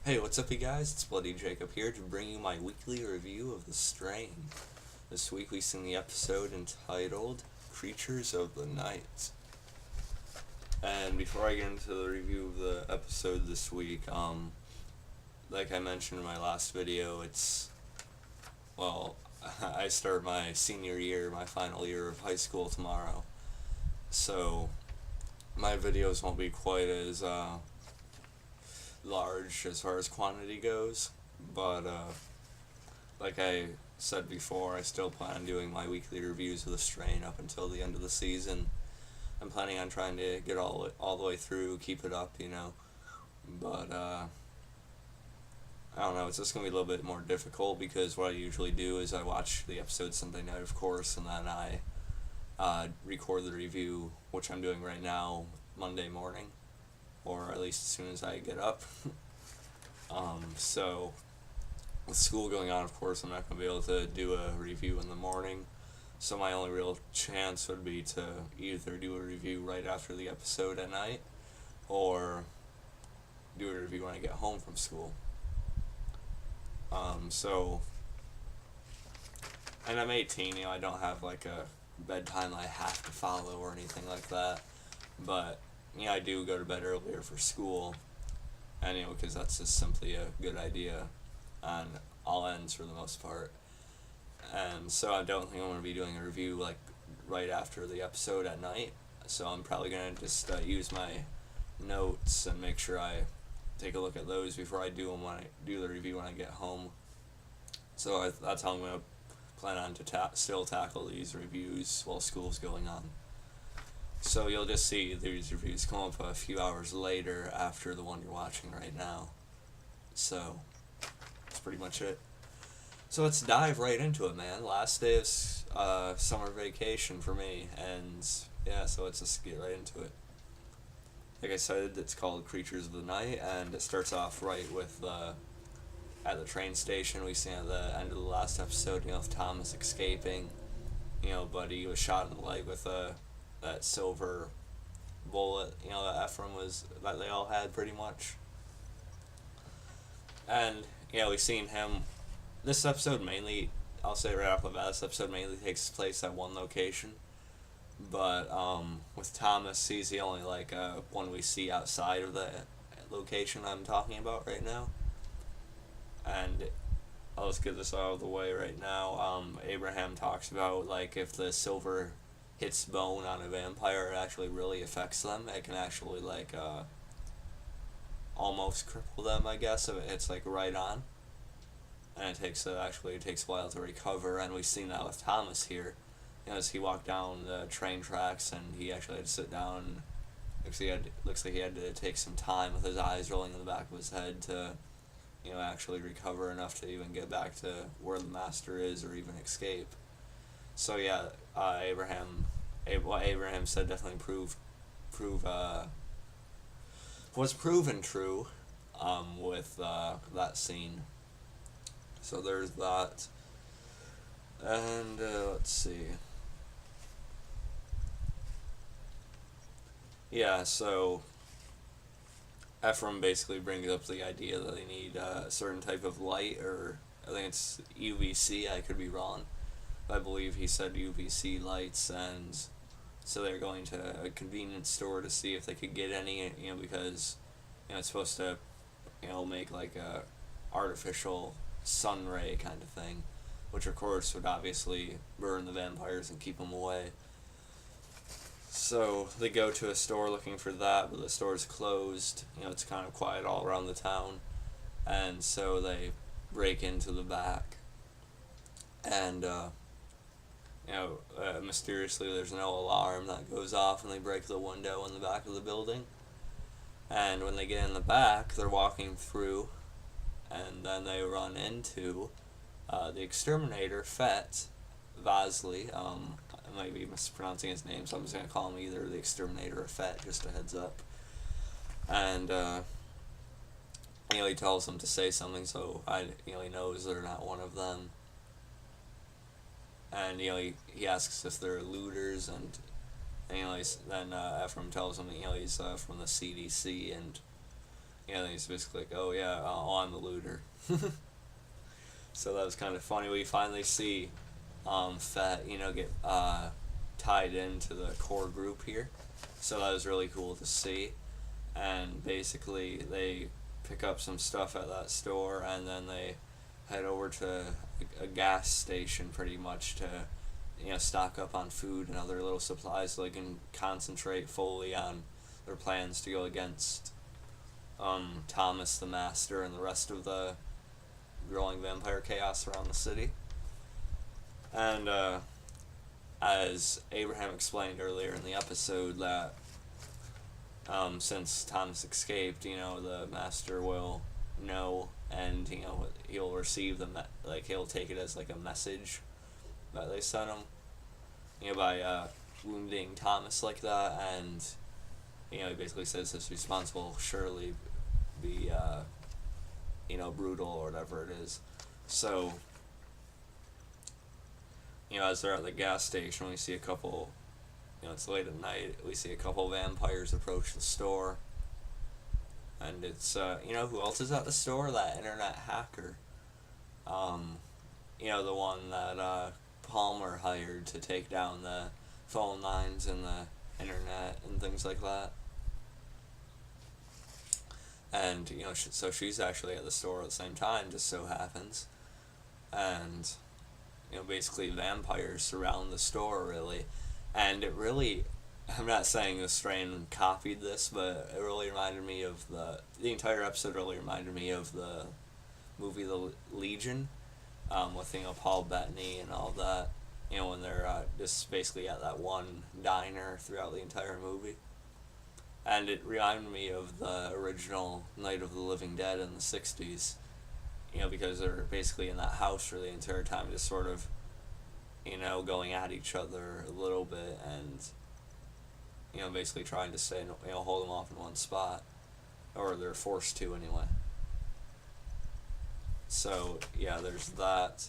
Hey, what's up, you guys? It's Bloody Jacob here to bring you my weekly review of The Strain. This week we seen the episode entitled Creatures of the Night. And before I get into the review of the episode this week, like I mentioned in my last video, well, I start my senior year, my final year of high school tomorrow. So, my videos won't be quite as, large as far as quantity goes, but like I said before, I still plan on doing my weekly reviews of The Strain up until the end of the season. I'm planning on trying to get all the way through, keep it up, but I don't know, it's just going to be a little bit more difficult because what I usually do is I watch the episode Sunday night, of course, and then I record the review, which I'm doing right now, Monday morning, or at least as soon as I get up. So, with school going on, of course, I'm not going to be able to do a review in the morning. So my only real chance would be to either do a review right after the episode at night, or do a review when I get home from school. And I'm 18, I don't have like a bedtime I have to follow or anything like that. But, I do go to bed earlier for school, and, because that's just simply a good idea on all ends for the most part. And so I don't think I'm going to be doing a review like right after the episode at night. So I'm probably going to just use my notes and make sure I take a look at those before I do them when I do the review when I get home. So that's how I'm going to plan on to still tackle these reviews while school's going on. So you'll just see these reviews come up a few hours later after the one you're watching right now. So that's pretty much it. So let's dive right into it, man. Last day of summer vacation for me, and yeah, so let's just get right into it. Like I said, it's called Creatures of the Night, and it starts off right with at the train station. We see at the end of the last episode, with Thomas escaping, but he was shot in the leg with that silver bullet, that they all had pretty much. And, we've seen him. This episode mainly, I'll say right off the bat, this episode mainly takes place at one location. But, with Thomas, he's the only, one we see outside of the location I'm talking about right now. And I'll just get this out of the way right now. Abraham talks about, if the silver hits bone on a vampire, it actually really affects them. It can actually, almost cripple them, I guess, if it hits, right on. And it takes a while to recover, and we've seen that with Thomas here. As he walked down the train tracks, and he actually had to sit down. Looks like he had to take some time with his eyes rolling in the back of his head to, actually recover enough to even get back to where the master is or even escape. So yeah, what Abraham said definitely was proven true, with that scene. So there's that. And let's see. Yeah, so Ephraim basically brings up the idea that they need a certain type of light, or I think it's UVC, I could be wrong. I believe he said UVC lights, and so they're going to a convenience store to see if they could get any, because, it's supposed to, make a artificial sun ray kind of thing, which of course would obviously burn the vampires and keep them away. So they go to a store looking for that, but the store's closed. It's kind of quiet all around the town, and so they break into the back, and mysteriously there's no alarm that goes off, and they break the window in the back of the building. And when they get in the back, they're walking through, and then they run into the exterminator, Fett Vasily. I might be mispronouncing his name, so I'm just going to call him either the exterminator or Fett, just a heads up. And, he tells them to say something, so he knows they're not one of them. And, he asks if they're looters, and then Ephraim tells him, he's from the CDC, and And he's basically like, oh yeah, I'm the looter. So that was kind of funny. We finally see Fett, get tied into the core group here. So that was really cool to see. And basically, they pick up some stuff at that store, and then they head over to a gas station pretty much to stock up on food and other little supplies so they can concentrate fully on their plans to go against Thomas the Master and the rest of the growing vampire chaos around the city. And as Abraham explained earlier in the episode, that since Thomas escaped, the Master will know, and he'll receive he'll take it as like a message that they sent him, by wounding Thomas like that, and he basically says his response will surely be brutal or whatever it is. So as they're at the gas station, we see a couple, it's late at night, we see a couple vampires approach the store. And it's, who else is at the store? That internet hacker. The one that Palmer hired to take down the phone lines and the internet and things like that. And, so she's actually at the store at the same time, just so happens. And, basically vampires surround the store, really. And it really, I'm not saying the strain copied this, but it really reminded me of the entire episode really reminded me of the movie The Legion, with, Paul Bettany and all that, when they're just basically at that one diner throughout the entire movie. And it reminded me of the original Night of the Living Dead in the 60s, because they're basically in that house for the entire time, just sort of, going at each other a little bit, and basically trying to stay, hold them off in one spot, or they're forced to anyway. So yeah, there's that.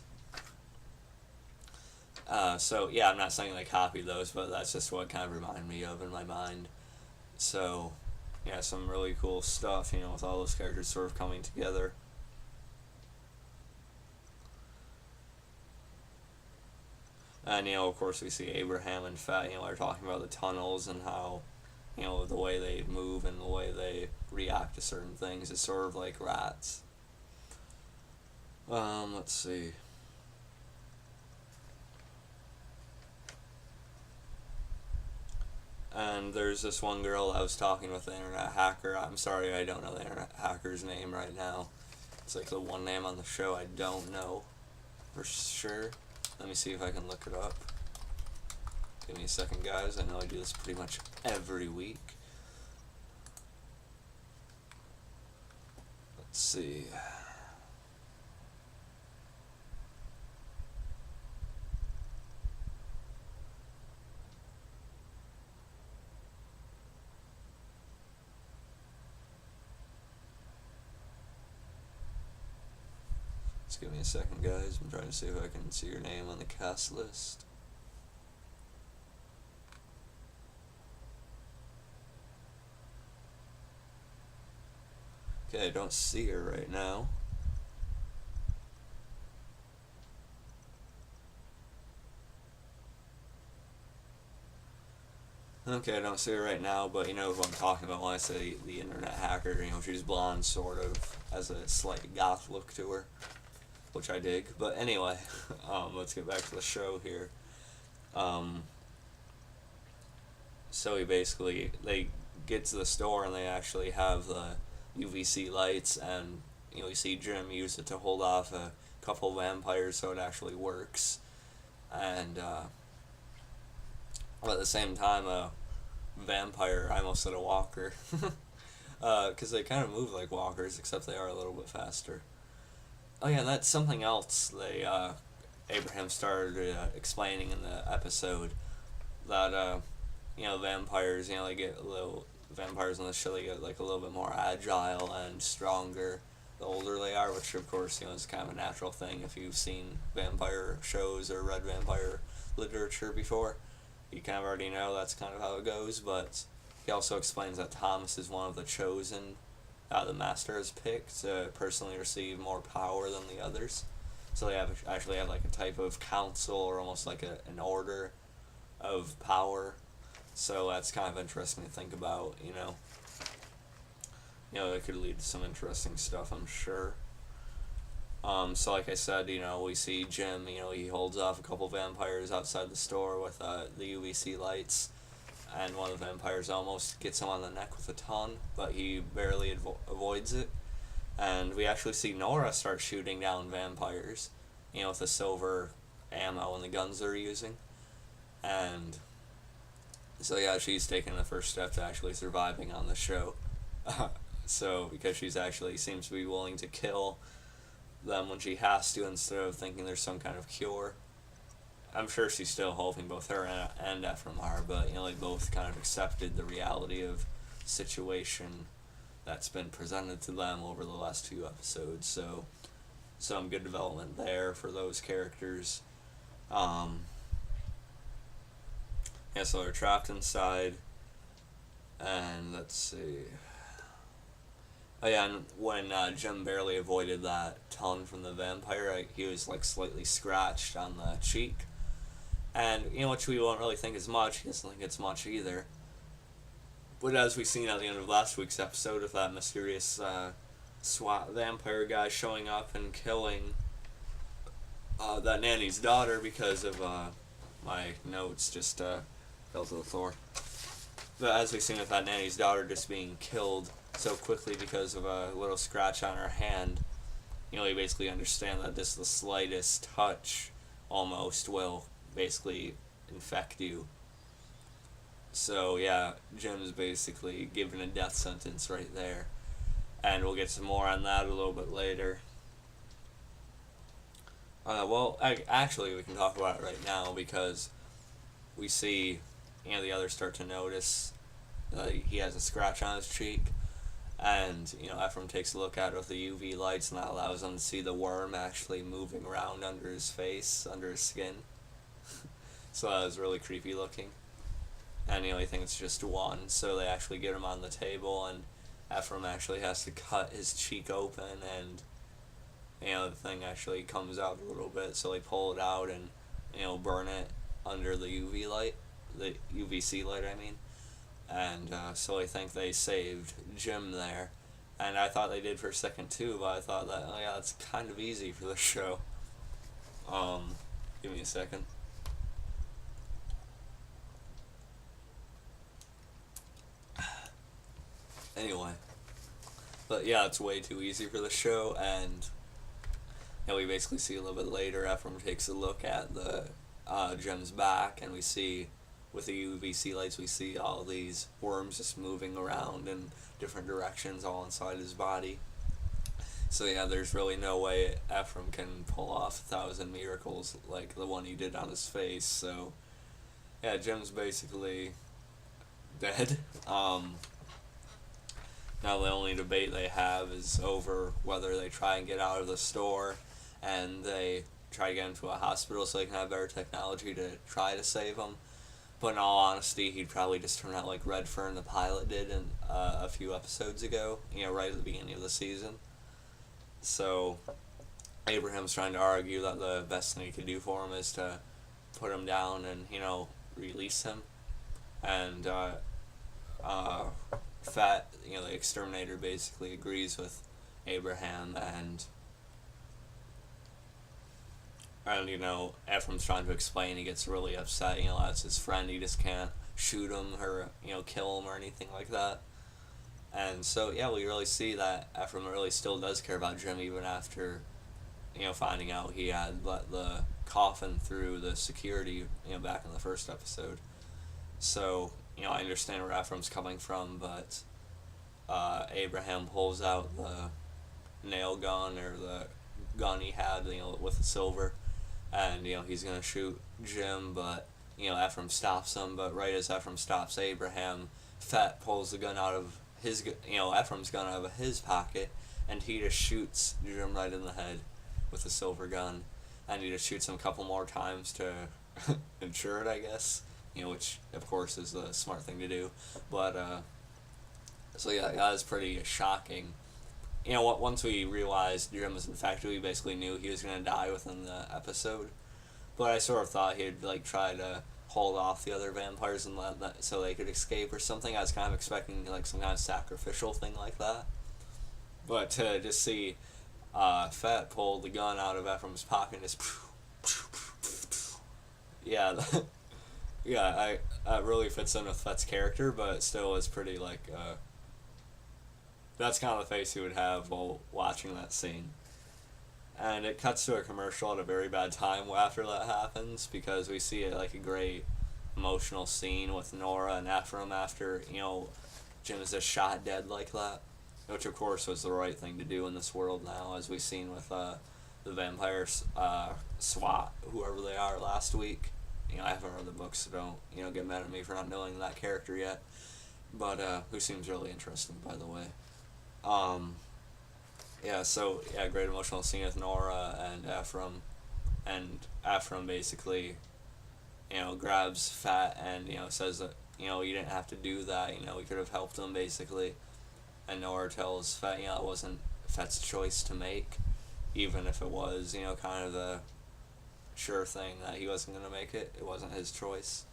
I'm not saying they copied those, but that's just what it kind of reminded me of in my mind. So yeah, some really cool stuff, with all those characters sort of coming together. And, of course we see Abraham and Fett, are talking about the tunnels and how, the way they move and the way they react to certain things is sort of like rats. Let's see. And there's this one girl I was talking with, the internet hacker. I'm sorry, I don't know the internet hacker's name right now. It's like the one name on the show I don't know for sure. Let me see if I can look it up. Give me a second, guys. I know I do this pretty much every week. Let's see. Just give me a second, guys. I'm trying to see if I can see your name on the cast list. Okay, I don't see her right now. Okay, I don't see her right now, but who I'm talking about when I say the internet hacker. She's blonde, sort of, has a slight goth look to her, which I dig. But anyway, let's get back to the show here. So they get to the store and they actually have the UVC lights, and you see Jim use it to hold off a couple vampires, so it actually works. And but at the same time, a vampire, I almost said a walker, because they kind of move like walkers, except they are a little bit faster. Oh yeah, and that's something else Abraham started explaining in the episode, that vampires, they get vampires in the show, they get like a little bit more agile and stronger the older they are, which of course is kind of a natural thing if you've seen vampire shows or read vampire literature before. You kind of already know that's kind of how it goes. But he also explains that Thomas is one of the chosen the master has picked to personally receive more power than the others. So they actually have like a type of council or almost like an order of power. So that's kind of interesting to think about. It could lead to some interesting stuff, I'm sure. So like I said, we see Jim, he holds off a couple vampires outside the store with the UVC lights, and one of the vampires almost gets him on the neck with a ton, but he barely avoids it. And we actually see Nora start shooting down vampires, with the silver ammo and the guns they're using. And so yeah, she's taking the first step to actually surviving on the show. So because she's actually seems to be willing to kill them when she has to instead of thinking there's some kind of cure. I'm sure she's still hoping both her and Ephraim are, but they both kind of accepted the reality of the situation that's been presented to them over the last 2 episodes. So some good development there for those characters. So they're trapped inside, and let's see. Oh yeah, and when Jim barely avoided that ton from the vampire, he was like slightly scratched on the cheek. And which we won't really think is much. He doesn't think it's much either. But as we seen at the end of last week's episode of that mysterious SWAT vampire guy showing up and killing that nanny's daughter because of my notes just fell to the floor. But as we've seen with that nanny's daughter just being killed so quickly because of a little scratch on her hand, you basically understand that just the slightest touch almost will basically infect you. So yeah, Jim's basically given a death sentence right there. And we'll get some more on that a little bit later. Actually we can talk about it right now because we see the others start to notice he has a scratch on his cheek. And, Ephraim takes a look at it with the UV lights, and that allows him to see the worm actually moving around under his face, under his skin. So that was really creepy looking. And he thinks it's just one, so they actually get him on the table, and Ephraim actually has to cut his cheek open, and, the thing actually comes out a little bit, so they pull it out and, burn it under the UV light, the UVC light, I mean. And so I think they saved Jim there. And I thought they did for a second too, but I thought that, that's kind of easy for the show. Give me a second. Anyway. But yeah, it's way too easy for the show, and we basically see a little bit later, Ephraim takes a look at the Jim's back, and we see with the UVC lights, we see all these worms just moving around in different directions all inside his body. So yeah, there's really no way Ephraim can pull off 1,000 miracles like the one he did on his face. So yeah, Jim's basically dead. Now the only debate they have is over whether they try and get out of the store and they try to get him to a hospital so they can have better technology to try to save him. But in all honesty, he'd probably just turn out like Redfern, the pilot, did in a few episodes ago, right at the beginning of the season. So Abraham's trying to argue that the best thing he could do for him is to put him down and, release him. And Fat, the exterminator basically agrees with Abraham, and Ephraim's trying to explain, he gets really upset, that's his friend, he just can't shoot him or, kill him or anything like that. And so, yeah, we really see that Ephraim really still does care about Jim even after, finding out he had let the coffin through the security, back in the first episode. So, I understand where Ephraim's coming from, but Abraham pulls out the nail gun or the gun he had, with the silver, and he's gonna shoot Jim, but Ephraim stops him. But right as Ephraim stops Abraham, Fett pulls the gun out of his Ephraim's gun out of his pocket, and he just shoots Jim right in the head with the silver gun, and he just shoots him a couple more times to ensure it, I guess, which of course is the smart thing to do. But So yeah, that was pretty shocking. You know what? Once we realized Jim was infected, we basically knew he was gonna die within the episode. But I sort of thought he'd like try to hold off the other vampires and let that so they could escape or something. I was kind of expecting like some kind of sacrificial thing like that. But to just see Fett pull the gun out of Ephraim's pocket and just yeah, yeah, that really fits in with Fett's character, but it still is pretty like that's kind of the face he would have while watching that scene. And it cuts to a commercial at a very bad time after that happens because we see it like a great emotional scene with Nora and Ephraim after Jim is just shot dead like that, which of course was the right thing to do in this world now, as we've seen with the vampires SWAT, whoever they are, last week. I haven't read the books, so don't get mad at me for not knowing that character yet. But who seems really interesting, by the way. Great emotional scene with Nora and Ephraim, and Ephraim basically, grabs Fett and says that you didn't have to do that. We could have helped him basically, and Nora tells Fett it wasn't Fett's choice to make, even if it was kind of the sure thing that he wasn't gonna make it. It wasn't his choice,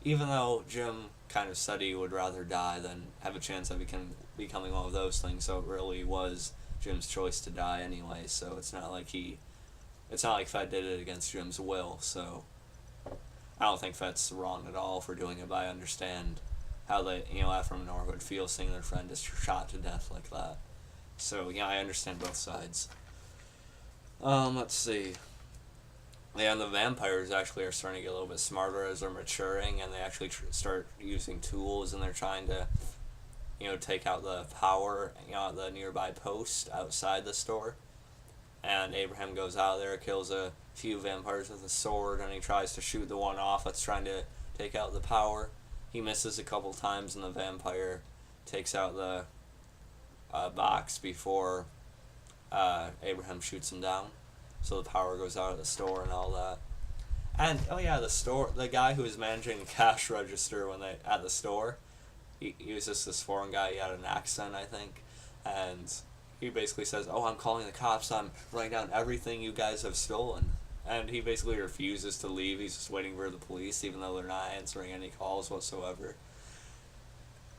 even though Jim kind of said he would rather die than have a chance of becoming one of those things. So it really was Jim's choice to die anyway. So it's not like Fett did it against Jim's will. So I don't think Fett's wrong at all for doing it. But I understand how Ephraim and Nora would feel seeing their friend just shot to death like that. So yeah, I understand both sides. Let's see. Yeah, and the vampires actually are starting to get a little bit smarter as they're maturing, and they actually start using tools, and they're trying to, take out the power, at the nearby post outside the store. And Abraham goes out there, kills a few vampires with a sword, and he tries to shoot the one off that's trying to take out the power. He misses a couple times, and the vampire takes out the box before Abraham shoots him down. So the power goes out of the store and all that. And the guy who was managing the cash register at the store, he was just this foreign guy. He had an accent, I think, and he basically says, "Oh, I'm calling the cops. I'm writing down everything you guys have stolen." And he basically refuses to leave. He's just waiting for the police, even though they're not answering any calls whatsoever.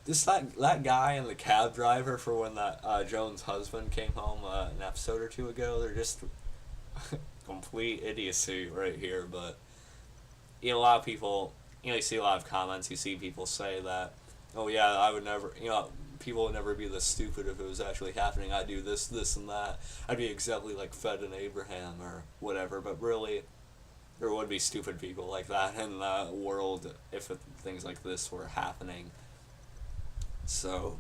Just that guy and the cab driver for when that Joan's husband came home an episode or two ago, they're just complete idiocy right here. But a lot of people, you see a lot of comments. You see people say that, "Oh yeah, I would never," people would never be this stupid if it was actually happening. I'd do this, this, and that. I'd be exactly like Fett and Abraham or whatever. But really, there would be stupid people like that in the world if things like this were happening. So,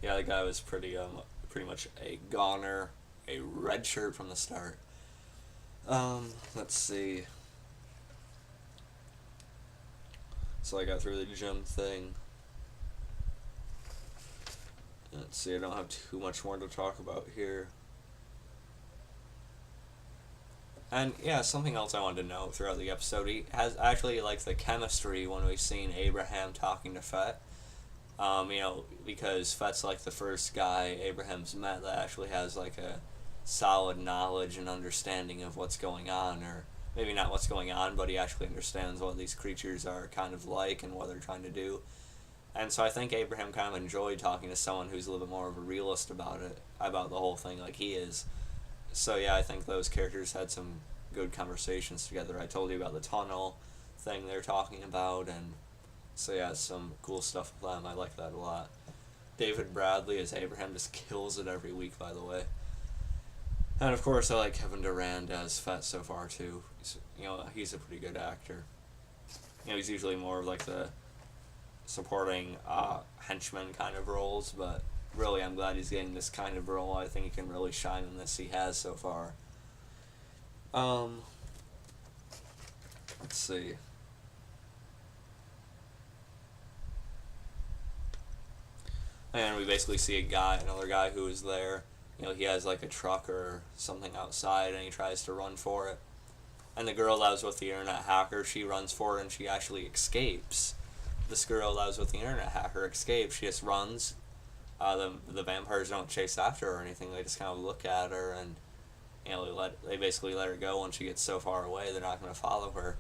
yeah, the guy was pretty much a goner, a red shirt from the start. Let's see. So I got through the gym thing. Let's see, I don't have too much more to talk about here. And yeah, something else I wanted to note throughout the episode, he has actually like the chemistry when we've seen Abraham talking to Fett. Because Fett's like the first guy Abraham's met that actually has like a solid knowledge and understanding of what's going on, or maybe not what's going on, but he actually understands what these creatures are kind of like and what they're trying to do. And so I think Abraham kind of enjoyed talking to someone who's a little bit more of a realist about the whole thing like he is. So yeah, I think those characters had some good conversations together. I told you about the tunnel thing they're talking about, and so yeah, some cool stuff with them. I like that a lot. David Bradley as Abraham just kills it every week, by the way. And of course, I like Kevin Durand as Fett so far too. He's a pretty good actor. He's usually more of like the supporting henchman kind of roles, but really I'm glad he's getting this kind of role. I think he can really shine in this. He has so far. Let's see. And we basically see another guy who is there. He has like a truck or something outside, and he tries to run for it. And the girl that was with the internet hacker, she runs for it, and she actually escapes. This girl that was with the internet hacker escapes. She just runs, the vampires don't chase after her or anything. They just kind of look at her and they basically let her go. When she gets so far away, they're not going to follow her.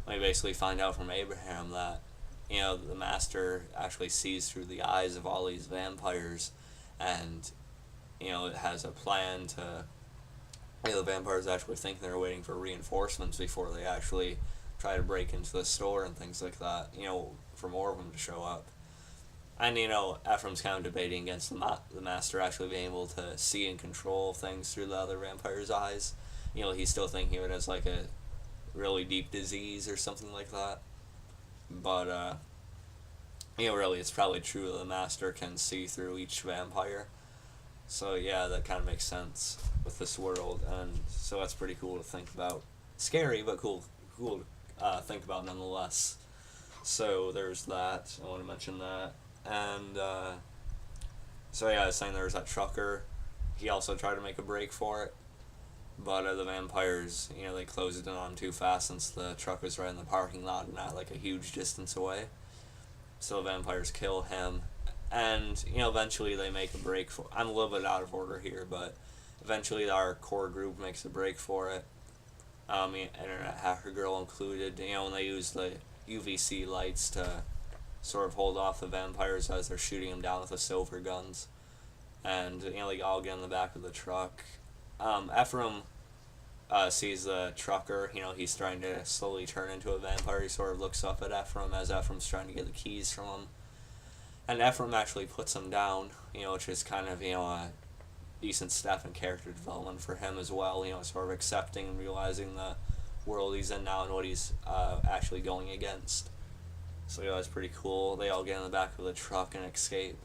We basically find out from Abraham that the master actually sees through the eyes of all these vampires, and it has a plan to. The vampires actually think they're waiting for reinforcements before they actually try to break into the store and things like that. For more of them to show up. And Ephraim's kind of debating against the master actually being able to see and control things through the other vampire's eyes. He's still thinking of it as like a really deep disease or something like that. But really, it's probably true that the master can see through each vampire. So yeah, that kind of makes sense with this world, and so that's pretty cool to think about. Scary, but cool to think about nonetheless. So there's that. I want to mention that. And so yeah, I was saying there was that trucker. He also tried to make a break for it, but the vampires, they closed it in on him too fast since the truck was right in the parking lot and not like a huge distance away. So the vampires kill him, and eventually they make a break for. I'm a little bit out of order here, but eventually our core group makes a break for it. Internet Hacker Girl included. When they use the UVC lights to sort of hold off the vampires as they're shooting them down with the silver guns. And, they all get in the back of the truck. Ephraim sees the trucker, he's trying to slowly turn into a vampire. He sort of looks up at Ephraim as Ephraim's trying to get the keys from him. And Ephraim actually puts him down, which is kind of, a decent step in character development for him as well, sort of accepting and realizing the world he's in now and what he's actually going against. So that's pretty cool. They all get in the back of the truck and escape.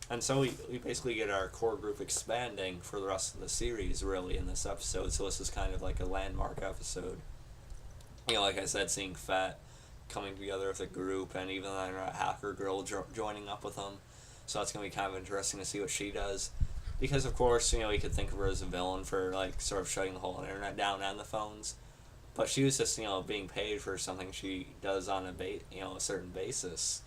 And so we basically get our core group expanding for the rest of the series, really, in this episode. So this is kind of like a landmark episode. Like I said, seeing Fett coming together with a group, and even that hacker girl joining up with them. So that's going to be kind of interesting to see what she does. Because, of course, we could think of her as a villain for, like, sort of shutting the whole internet down and the phones. But she was just, being paid for something she does on a certain basis.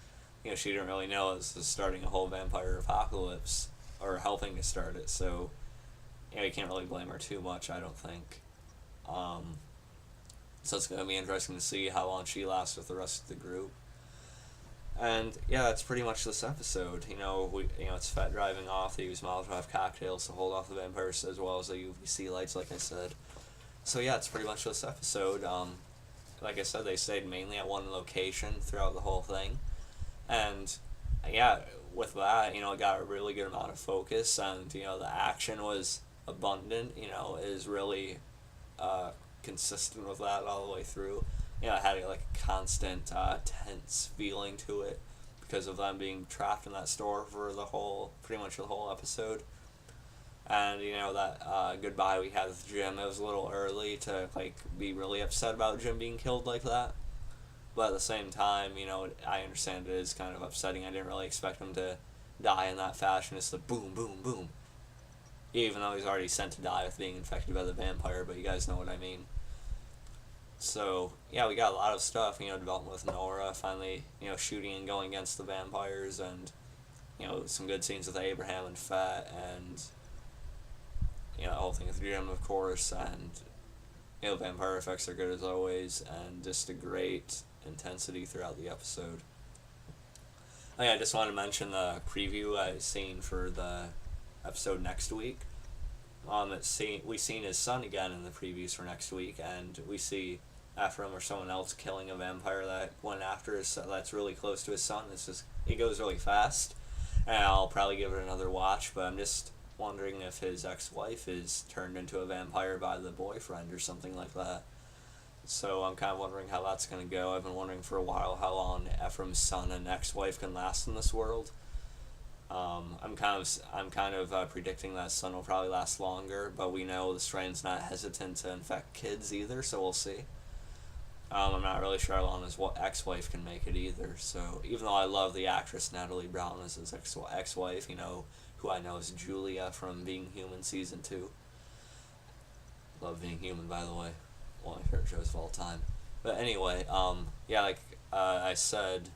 She didn't really know it was starting a whole vampire apocalypse, or helping to start it, so, you can't really blame her too much, I don't think. So it's going to be interesting to see how long she lasts with the rest of the group. And, yeah, that's pretty much this episode. It's Fett driving off. They use Molotov cocktails to hold off the vampires, as well as the UVC lights, like I said. So, yeah, it's pretty much this episode. Like I said, they stayed mainly at one location throughout the whole thing. And, yeah, with that, it got a really good amount of focus, and, the action was abundant, is really consistent with that all the way through. It had a constant tense feeling to it because of them being trapped in that store for pretty much the whole episode. And that goodbye we had with Jim, it was a little early to be really upset about Jim being killed like that. But at the same time, I understand it is kind of upsetting. I didn't really expect him to die in that fashion. It's the boom, boom, boom. Even though he's already sent to die with being infected by the vampire, but you guys know what I mean. So, yeah, we got a lot of stuff, development with Nora, finally, shooting and going against the vampires, and, some good scenes with Abraham and Fett, and, the whole thing with Jim, of course, and, vampire effects are good as always, and just a great intensity throughout the episode. Oh, yeah, I just wanted to mention the preview I've seen for the episode next week. We seen his son again in the previews for next week, and we see Ephraim or someone else killing a vampire that went after his son, that's really close to his son. It goes really fast, and I'll probably give it another watch, but I'm just wondering if his ex-wife is turned into a vampire by the boyfriend or something like that. So I'm kind of wondering how that's going to go. I've been wondering for a while how long Ephraim's son and ex-wife can last in this world. I'm kind of predicting that son will probably last longer, but we know the strain's not hesitant to infect kids either, so we'll see. I'm not really sure how long his ex-wife can make it either, so even though I love the actress Natalie Brown as his ex-wife, who I know is Julia from Being Human Season 2. Love Being Human, by the way. One of my favorite shows of all time. But anyway, I said,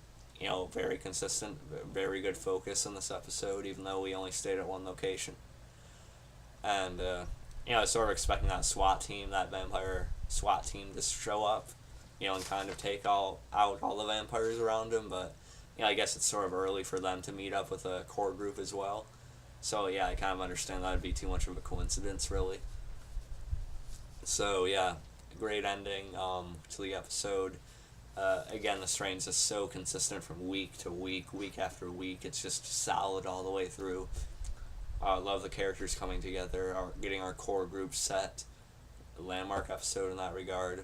very consistent, very good focus in this episode, even though we only stayed at one location. And, I was sort of expecting that vampire SWAT team to show up, and kind of take out all the vampires around him, but, I guess it's sort of early for them to meet up with a core group as well. So, yeah, I kind of understand that would be too much of a coincidence, really. So, yeah, great ending to the episode. Again, the strain's just so consistent from week to week after week. It's just solid all the way through. Love the characters coming together, getting our core group set. A landmark episode in that regard.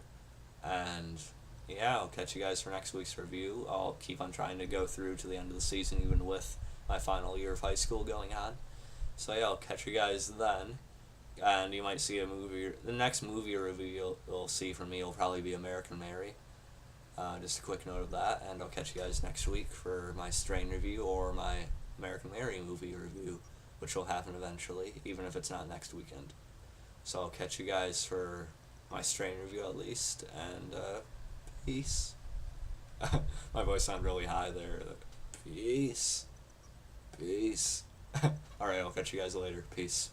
And yeah, I'll catch you guys for next week's review. I'll keep on trying to go through to the end of the season, even with my final year of high school going on. So yeah, I'll catch you guys then. And you might see a movie. The next movie review you'll see from me will probably be American Mary. Just a quick note of that, and I'll catch you guys next week for my Strain review or my American Mary movie review, which will happen eventually, even if it's not next weekend. So I'll catch you guys for my Strain review at least, and peace. My voice sounded really high there. Peace. Alright, I'll catch you guys later. Peace.